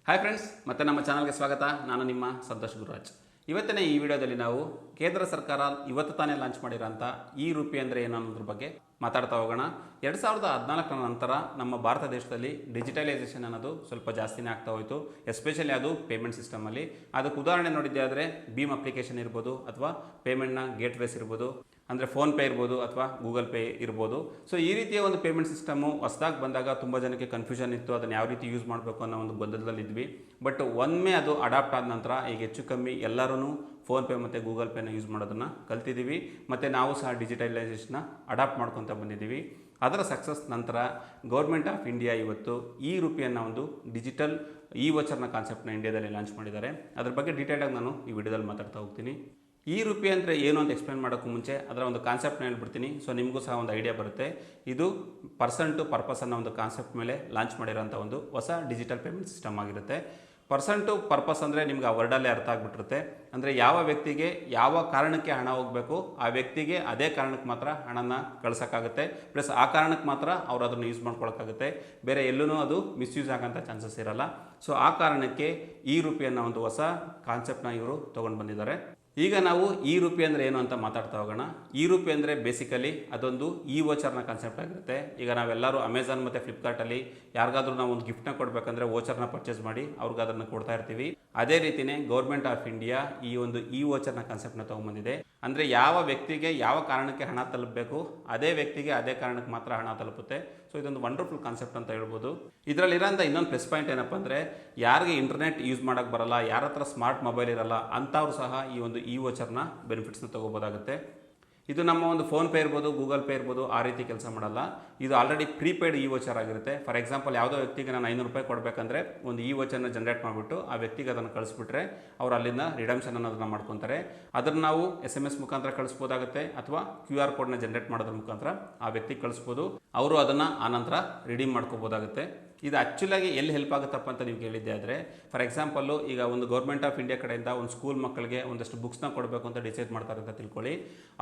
Hi friends, ಮತ್ತೆ ನಮ್ಮ ಚಾನಲ್ಗೆ ಸ್ವಾಗತ. ನಾನು ನಿಮ್ಮ ಸಂತೋಷ್ ಗುರುರಾಜ್. ಇವತ್ತಿನ ಈ ವಿಡಿಯೋದಲ್ಲಿ ನಾವು ಕೇಂದ್ರ ಸರ್ಕಾರ ಇವತ್ತು ತಾನೇ ಲಾಂಚ್ ಮಾಡಿರೋಂಥ e-RUPI ಅಂದರೆ ಏನು ಅನ್ನೋದ್ರ ಬಗ್ಗೆ ಮಾತಾಡ್ತಾ ಹೋಗೋಣ. 2014 ನಂತರ ನಮ್ಮ ಭಾರತ ದೇಶದಲ್ಲಿ ಡಿಜಿಟಲೈಸೇಷನ್ ಅನ್ನೋದು ಸ್ವಲ್ಪ ಜಾಸ್ತಿನೇ ಆಗ್ತಾ ಹೋಯಿತು, ಎಸ್ಪೆಷಲಿ ಅದು ಪೇಮೆಂಟ್ ಸಿಸ್ಟಮಲ್ಲಿ. ಅದಕ್ಕೆ ಉದಾಹರಣೆ ನೋಡಿದ್ದೆ ಆದರೆ ಭೀಮ್ ಅಪ್ಲಿಕೇಶನ್ ಇರ್ಬೋದು, ಅಥವಾ ಪೇಮೆಂಟ್ನ ಗೇಟ್ವೇಸ್ ಇರ್ಬೋದು, ಅಂದರೆ ಫೋನ್ಪೇ ಇರ್ಬೋದು ಅಥವಾ ಗೂಗಲ್ ಪೇ ಇರ್ಬೋದು. ಸೊ ಈ ರೀತಿಯ ಒಂದು ಪೇಮೆಂಟ್ ಸಿಸ್ಟಮು ಹೊಸದಾಗಿ ಬಂದಾಗ ತುಂಬ ಜನಕ್ಕೆ ಕನ್ಫ್ಯೂಷನ್ ಇತ್ತು, ಅದನ್ನು ಯಾವ ರೀತಿ ಯೂಸ್ ಮಾಡಬೇಕು ಅನ್ನೋ ಒಂದು ಗೊಂದಲದಲ್ಲಿದ್ವಿ. ಬಟ್ ಒಮ್ಮೆ ಅದು ಅಡಾಪ್ಟ್ ಆದ ನಂತರ ಈಗ ಹೆಚ್ಚು ಕಮ್ಮಿ ಎಲ್ಲರೂ ಫೋನ್ಪೇ ಮತ್ತು ಗೂಗಲ್ ಪೇನ ಯೂಸ್ ಮಾಡೋದನ್ನು ಕಲ್ತಿದ್ದೀವಿ, ಮತ್ತು ನಾವು ಸಹ ಡಿಜಿಟಲೈಸೇಷನ್ನ ಅಡಾಪ್ಟ್ ಮಾಡ್ಕೊತ ಬಂದಿದ್ದೀವಿ. ಅದರ ಸಕ್ಸಸ್ ನಂತರ ಗೌರ್ಮೆಂಟ್ ಆಫ್ ಇಂಡಿಯಾ ಇವತ್ತು e-RUPI ಅನ್ನೋ ಒಂದು ಡಿಜಿಟಲ್ ವೋಚರ್ನ ಕಾನ್ಸೆಪ್ಟ್ನ ಇಂಡಿಯಾದಲ್ಲಿ ಲಾಂಚ್ ಮಾಡಿದ್ದಾರೆ. ಅದ್ರ ಬಗ್ಗೆ ಡೀಟೇಲಾಗಿ ನಾನು ಈ ವಿಡಿಯೋದಲ್ಲಿ ಮಾತಾಡ್ತಾ ಹೋಗ್ತೀನಿ. e-RUPI ಅಂದರೆ ಏನು ಅಂತ ಎಕ್ಸ್ಪ್ಲೇನ್ ಮಾಡೋಕ್ಕೂ ಮುಂಚೆ ಅದರ ಒಂದು ಕಾನ್ಸೆಪ್ಟ್ನ ಹೇಳ್ಬಿಡ್ತೀನಿ, ಸೊ ನಿಮಗೂ ಸಹ ಒಂದು ಐಡಿಯಾ ಬರುತ್ತೆ. ಇದು ಪರ್ಸನ್ ಟು ಪರ್ಪಸ್ ಅನ್ನೋ ಒಂದು ಕಾನ್ಸೆಪ್ಟ್ ಮೇಲೆ ಲಾಂಚ್ ಮಾಡಿರೋಂಥ ಒಂದು ಹೊಸ ಡಿಜಿಟಲ್ ಪೇಮೆಂಟ್ ಸಿಸ್ಟಮ್ ಆಗಿರುತ್ತೆ. ಪರ್ಸನ್ ಟು ಪರ್ಪಸ್ ಅಂದರೆ ನಿಮ್ಗೆ ಆ ವರ್ಡಲ್ಲೇ ಅರ್ಥ ಆಗಿಬಿಟ್ಟಿರುತ್ತೆ. ಅಂದರೆ ಯಾವ ವ್ಯಕ್ತಿಗೆ ಯಾವ ಕಾರಣಕ್ಕೆ ಹಣ ಹೋಗಬೇಕು, ಆ ವ್ಯಕ್ತಿಗೆ ಅದೇ ಕಾರಣಕ್ಕೆ ಮಾತ್ರ ಹಣನ ಕಳ್ಸೋಕ್ಕಾಗುತ್ತೆ, ಪ್ಲಸ್ ಆ ಕಾರಣಕ್ಕೆ ಮಾತ್ರ ಅವ್ರು ಅದನ್ನು ಯೂಸ್ ಮಾಡ್ಕೊಳಕ್ಕಾಗುತ್ತೆ. ಬೇರೆ ಎಲ್ಲೂ ಅದು ಮಿಸ್ಯೂಸ್ ಆಗೋಂಥ ಚಾನ್ಸಸ್ ಇರಲ್ಲ. ಸೊ ಆ ಕಾರಣಕ್ಕೆ e-RUPI ಅನ್ನೋ ಒಂದು ಹೊಸ ಕಾನ್ಸೆಪ್ಟ್ನ ಇವರು ತೊಗೊಂಡು ಬಂದಿದ್ದಾರೆ. ಈಗ ನಾವು e-RUPI ಅಂದರೆ ಏನು ಅಂತ ಮಾತಾಡ್ತಾ ಹೋಗೋಣ. e-RUPI ಅಂದರೆ ಬೇಸಿಕಲಿ ಅದೊಂದು ವೋಚರ್ನ ಕಾನ್ಸೆಪ್ಟ್ ಆಗಿರುತ್ತೆ. ಈಗ ನಾವೆಲ್ಲರೂ ಅಮೆಝಾನ್ ಮತ್ತು ಫ್ಲಿಪ್ಕಾರ್ಟಲ್ಲಿ ಯಾರಿಗಾದ್ರೂ ನಾವು ಒಂದು ಗಿಫ್ಟ್ನ ಕೊಡಬೇಕಂದ್ರೆ ವೋಚರ್ನ ಪರ್ಚೇಸ್ ಮಾಡಿ ಅವ್ರಿಗೆ ಅದನ್ನು ಕೊಡ್ತಾ ಇರ್ತೀವಿ. ಅದೇ ರೀತಿಯೇ ಗೌರ್ಮೆಂಟ್ ಆಫ್ ಇಂಡಿಯಾ ಈ ಒಂದು ವೋಚರ್ನ ಕಾನ್ಸೆಪ್ಟ್ನ ತೊಗೊಂಬಂದಿದೆ. ಅಂದರೆ ಯಾವ ವ್ಯಕ್ತಿಗೆ ಯಾವ ಕಾರಣಕ್ಕೆ ಹಣ ತಲುಪಬೇಕು, ಅದೇ ವ್ಯಕ್ತಿಗೆ ಅದೇ ಕಾರಣಕ್ಕೆ ಮಾತ್ರ ಹಣ ತಲುಪುತ್ತೆ. ಸೊ ಇದೊಂದು ವಂಡರ್ಫುಲ್ ಕಾನ್ಸೆಪ್ಟ್ ಅಂತ ಹೇಳ್ಬೋದು. ಇದರಲ್ಲಿರೋಂಥ ಇನ್ನೊಂದು ಪ್ಲಸ್ ಪಾಯಿಂಟ್ ಏನಪ್ಪ ಅಂದರೆ, ಯಾರಿಗೆ ಇಂಟರ್ನೆಟ್ ಯೂಸ್ ಮಾಡೋಕ್ಕೆ ಬರಲ್ಲ, ಯಾರ ಹತ್ರ ಸ್ಮಾರ್ಟ್ ಮೊಬೈಲ್ ಇರಲ್ಲ ಅಂಥವ್ರು ಸಹ ಈ ಒಂದು ವೋಚರ್ನ ಬೆನಿಫಿಟ್ಸ್ನ ತೊಗೋಬೋದಾಗುತ್ತೆ. ಇದು ನಮ್ಮ ಒಂದು ಫೋನ್ಪೇ ಇರ್ಬೋದು, ಗೂಗಲ್ ಪೇ ಇರ್ಬೋದು, ಆ ರೀತಿ ಕೆಲಸ ಮಾಡಲ್ಲ. ಇದು ಆಲ್ರೆಡಿ ಪ್ರೀಪೇಯ್ಡ್ ವೋಚರ್ ಆಗಿರುತ್ತೆ. ಫಾರ್ ಎಕ್ಸಾಂಪಲ್, ಯಾವುದೋ ವ್ಯಕ್ತಿಗೆ ನಾನು 500 ರೂಪಾಯಿ ಕೊಡಬೇಕಂದ್ರೆ ಒಂದು ವೋಚರ್ನ ಜನರೇಟ್ ಮಾಡಿಬಿಟ್ಟು ಆ ವ್ಯಕ್ತಿಗೆ ಅದನ್ನು ಕಳಿಸ್ಬಿಟ್ರೆ ಅವ್ರು ಅಲ್ಲಿಂದ ರಿಡಮ್ಷನ್ ಅನ್ನೋದನ್ನು ಮಾಡ್ಕೊತಾರೆ. ಅದನ್ನು ನಾವು SMS ಮುಖಾಂತರ ಕಳಿಸ್ಬೋದಾಗುತ್ತೆ, ಅಥವಾ QR ಕೋಡ್ನ ಜನರೇಟ್ ಮಾಡೋದ್ರ ಮುಖಾಂತರ ಆ ವ್ಯಕ್ತಿಗೆ ಕಳಿಸ್ಬೋದು. ಅವರು ಅದನ್ನು ಆನಂತರ ರಿಡೀಮ್ ಮಾಡ್ಕೋಬೋದಾಗುತ್ತೆ. ಇದು ಆ್ಯಕ್ಚುಲಾಗಿ ಎಲ್ಲಿ ಹೆಲ್ಪ್ ಆಗುತ್ತಪ್ಪ ಅಂತ ನೀವು ಕೇಳಿದ್ದೆ ಆದರೆ, ಫಾರ್ ಎಕ್ಸಾಂಪಲ್ಲು ಈಗ ಒಂದು ಗೌರ್ಮೆಂಟ್ ಆಫ್ ಇಂಡಿಯಾ ಕಡೆಯಿಂದ ಒಂದು ಸ್ಕೂಲ್ ಮಕ್ಕಳಿಗೆ ಒಂದಷ್ಟು ಬುಕ್ಸ್ನ ಕೊಡಬೇಕು ಅಂತ ಡಿಸೈಡ್ ಮಾಡ್ತಾರೆ ಅಂತ ತಿಳ್ಕೊಳ್ಳಿ.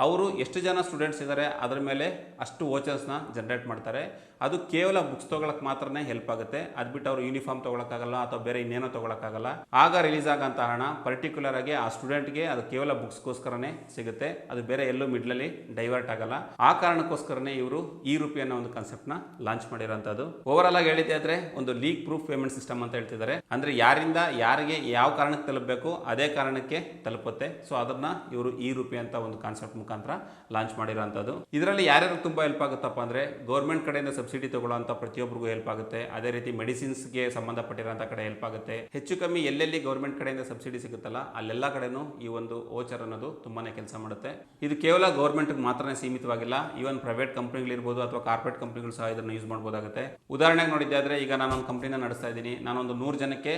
ಅವರು ಎಷ್ಟು ಜನ ಸ್ಟೂಡೆಂಟ್ಸ್ ಇದ್ದಾರೆ ಅದರ ಮೇಲೆ ಅಷ್ಟು ವೋಚರ್ಸ್ನ ಜನರೇಟ್ ಮಾಡ್ತಾರೆ. ಅದು ಕೇವಲ ಬುಕ್ಸ್ ತೊಗೊಳಕ್ಕೆ ಮಾತ್ರನೇ ಹೆಲ್ಪ್ ಆಗುತ್ತೆ. ಅದು ಬಿಟ್ಟು ಅವರು ಯೂನಿಫಾರ್ಮ್ ತೊಗೊಳಕ್ಕಾಗಲ್ಲ ಅಥವಾ ಬೇರೆ ಇನ್ನೇನೋ ತೊಗೊಳಕ್ಕಾಗಲ್ಲ. ಆಗ ರಿಲೀಸ್ ಆಗೋಂಥ ಹಣ ಪರ್ಟಿಕ್ಯುಲರ್ ಆಗಿ ಆ ಸ್ಟೂಡೆಂಟ್ಗೆ ಅದು ಕೇವಲ ಬುಕ್ಸ್ಗೋಸ್ಕರನೇ ಸಿಗುತ್ತೆ, ಅದು ಬೇರೆ ಎಲ್ಲೂ ಮಿಡ್ಲಲ್ಲಿ ಡೈವರ್ಟ್ ಆಗಲ್ಲ. ಆ ಕಾರಣಕ್ಕೋಸ್ಕರನೇ ಇವರು e-RUPI ಅನ್ನೋ ಒಂದು ಕಾನ್ಸೆಪ್ಟ್ನ ಲಾಂಚ್ ಮಾಡಿರೋಂಥದ್ದು. ಓವರಾಲ್ ಆಗಿ ಹೇಳಿದ್ದೆ ಆದರೆ ಒಂದು ಲೀಕ್ ಪ್ರೂಫ್ ಪೇಮೆಂಟ್ ಸಿಸ್ಟಮ್ ಅಂತ ಹೇಳ್ತಿದ್ದಾರೆ. ಅಂದರೆ ಯಾರಿಂದ ಯಾರಿಗೆ ಯಾವ ಕಾರಣಕ್ಕೆ ತಲುಪಬೇಕು ಅದೇ ಕಾರಣಕ್ಕೆ ತಲುಪುತ್ತೆ. ಸೊ ಅದನ್ನ ಇವರು e-RUPI ಅಂತ ಒಂದು ಕಾನ್ಸೆಪ್ಟ್ ಮುಖಾಂತರ ಲಾಂಚ್ ಮಾಡಿರೋಂಥದ್ದು. ಇದರಲ್ಲಿ ಯಾರ್ಯಾರು ತುಂಬ ಹೆಲ್ಪ್ ಆಗುತ್ತಪ್ಪ ಅಂದರೆ, ಗೌರ್ಮೆಂಟ್ ಕಡೆಯಿಂದ ಸಬ್ಸಿಡಿ ತಗೊಳ್ಳೋಂಥ ಪ್ರತಿಯೊಬ್ಬರಿಗೂ ಹೆಲ್ಪ್ ಆಗುತ್ತೆ. ಅದೇ ರೀತಿ ಮೆಡಿಸಿನ್ಸ್ಗೆ ಸಂಬಂಧಪಟ್ಟಿರೋಂಥ ಕಡೆ ಹೆಲ್ಪ್ ಆಗುತ್ತೆ. ಹೆಚ್ಚು ಕಮ್ಮಿ ಎಲ್ಲೆಲ್ಲಿ ಗೌರ್ಮೆಂಟ್ ಕಡೆಯಿಂದ ಸಬ್ಸಿಡಿ ಸಿಗುತ್ತಲ್ಲ ಅಲ್ಲೆಲ್ಲ ಕಡೆನೂ ಈ ಒಂದು ವೋಚರ್ ಅನ್ನೋದು ತುಂಬಾನೇ ಕೆಲಸ ಮಾಡುತ್ತೆ. ಇದು ಕೇವಲ ಗೌರ್ಮೆಂಟ್ಗೆ ಮಾತ್ರನೇ ಸೀಮಿತವಾಗಿಲ್ಲ, ಈವನ್ ಪ್ರೈವೇಟ್ ಕಂಪ್ನಿಗಳಿರ್ಬೋದು ಅಥವಾ ಕಾರ್ಪೊರೇಟ್ ಕಂಪ್ನಿಗಳು ಸಹ ಇದನ್ನು ಯೂಸ್ ಮಾಡ್ಬೋದಾಗುತ್ತೆ. ಉದಾಹರಣೆಗೆ ನೋಡಿದ್ದೆ ಆದರೆ, ಈಗ ನಾನೊಂದು ಕಂಪ್ನಿನ ನಡೆಸ್ತಾ ಇದ್ದೀನಿ, ನಾನೊಂದು 100 ಜನಕ್ಕೆ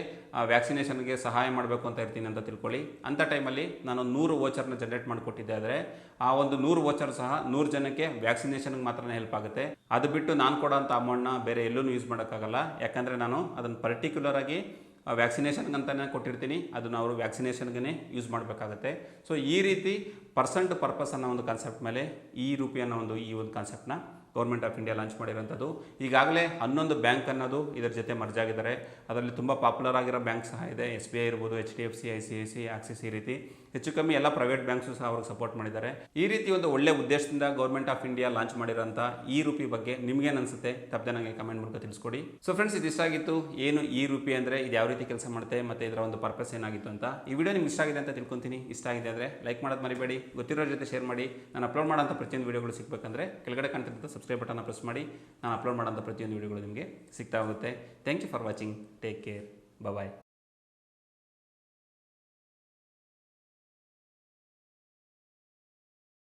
ವ್ಯಾಕ್ಸಿನೇಷನ್ಗೆ ಸಹಾಯ ಮಾಡಬೇಕು ಅಂತ ಇರ್ತೀನಿ ಅಂತ ತಿಳ್ಕೊಳ್ಳಿ. ಅಂಥ ಟೈಮಲ್ಲಿ ನಾನು 100 ವೋಚರ್ನ ಜನರೇಟ್ ಮಾಡಿಕೊಟ್ಟಿದ್ದೆ ಆದರೆ, ಆ ಒಂದು 100 ವೋಚರ್ ಸಹ 100 ಜನಕ್ಕೆ ವ್ಯಾಕ್ಸಿನೇಷನ್ಗೆ ಮಾತ್ರನೇ ಹೆಲ್ಪ್ ಆಗುತ್ತೆ. ಅದು ಬಿಟ್ಟು ನಾನು ಕೊಡೋಂಥ ಅಮೌಂಟ್ನ ಬೇರೆ ಎಲ್ಲೂ ಯೂಸ್ ಮಾಡೋಕ್ಕಾಗಲ್ಲ, ಯಾಕಂದರೆ ನಾನು ಅದನ್ನು ಪರ್ಟಿಕ್ಯುಲರ್ ಆಗಿ ವ್ಯಾಕ್ಸಿನೇಷನ್ಗಂತಲೇ ಕೊಟ್ಟಿರ್ತೀನಿ, ಅದನ್ನು ಅವರು ವ್ಯಾಕ್ಸಿನೇಷನ್ಗೆ ಯೂಸ್ ಮಾಡಬೇಕಾಗುತ್ತೆ. ಸೊ ಈ ರೀತಿ ಪರ್ಸನ್ ಟು ಪರ್ಪಸ್ ಅನ್ನೋ ಒಂದು ಕಾನ್ಸೆಪ್ಟ್ ಮೇಲೆ e-RUPI ಅನ್ನೋ ಒಂದು ಈ ಒಂದು ಕಾನ್ಸೆಪ್ಟ್ನ ಗೌರ್ಮೆಂಟ್ ಆಫ್ ಇಂಡಿಯಾ ಲಾಂಚ್ ಮಾಡಿರೋಂಥದ್ದು. ಈಗಾಗಲೇ 11 ಬ್ಯಾಂಕ್ ಅನ್ನೋದು ಇದರ ಜೊತೆ ಮರ್ಜ್ ಆಗಿದ್ದಾರೆ. ಅದರಲ್ಲಿ ತುಂಬ ಪಾಪ್ಯುಲರ್ ಆಗಿರೋ ಬ್ಯಾಂಕ್ ಸಹ ಇದೆ. SBI ಇರ್ಬೋದು, HDFC, ICICI, ಆಕ್ಸಿಸ್, ಈ ರೀತಿ ಹೆಚ್ಚು ಕಮ್ಮಿ ಎಲ್ಲ ಪ್ರೈವೇಟ್ ಬ್ಯಾಂಕ್ಸು ಸಹ ಅವ್ರಿಗೆ ಸಪೋರ್ಟ್ ಮಾಡಿದ್ದಾರೆ. ಈ ರೀತಿ ಒಂದು ಒಳ್ಳೆ ಉದ್ದೇಶದಿಂದ ಗೌರ್ಮೆಂಟ್ ಆಫ್ ಇಂಡಿಯಾ ಲಾಂಚ್ ಮಾಡಿರೋಂಥ e-RUPI ಬಗ್ಗೆ ನಿಮ್ಗೇನು ಅನಿಸುತ್ತೆ ತಪ್ಪದೆ ನನಗೆ ಕಮೆಂಟ್ ಮೂಲಕ ತಿಳಿಸ್ಕೊಡಿ. ಸೊ ಫ್ರೆಂಡ್ಸ್, ಇದು ಇಷ್ಟ ಆಗಿತ್ತು. ಏನು e-RUPI ಅಂದರೆ ಇದು ಯಾವ ರೀತಿ ಕೆಲಸ ಮಾಡುತ್ತೆ ಮತ್ತು ಇದರ ಒಂದು ಪರ್ಪಸ್ ಏನಾಗಿತ್ತು ಅಂತ. ಈ ವಿಡಿಯೋ ನಿಮ್ಗೆ ಇಷ್ಟ ಆಗಿದೆ ಅಂತ ತಿಳ್ಕೊತೀನಿ. ಇಷ್ಟ ಆಗಿದೆ ಅಂದರೆ ಲೈಕ್ ಮಾಡೋದು ಮರಿಬೇಡಿ, ಗೊತ್ತಿರೋರ ಜೊತೆ ಶೇರ್ ಮಾಡಿ. ನಾನು ಅಪ್ಲೋಡ್ ಮಾಡೋಂಥ ಪ್ರತಿಯೊಂದು ವಿಡಿಯೋಗಳು ಸಿಗಬೇಕಂದ್ರೆ ಕೆಳಗಡೆ ಕಾಣ್ತಿರುತ್ತೆ ಸಬ್ಸ್ಕ್ರೈಬ್ ಬಟನ್ನ ಪ್ರೆಸ್ ಮಾಡಿ. ನಾನು ಅಪ್ಲೋಡ್ ಮಾಡೋಂಥ ಪ್ರತಿಯೊಂದು ವಿಡಿಯೋಗಳು ನಿಮಗೆ ಸಿಗ್ತಾ ಹೋಗುತ್ತೆ. Thank you for watching. Take care. Bye.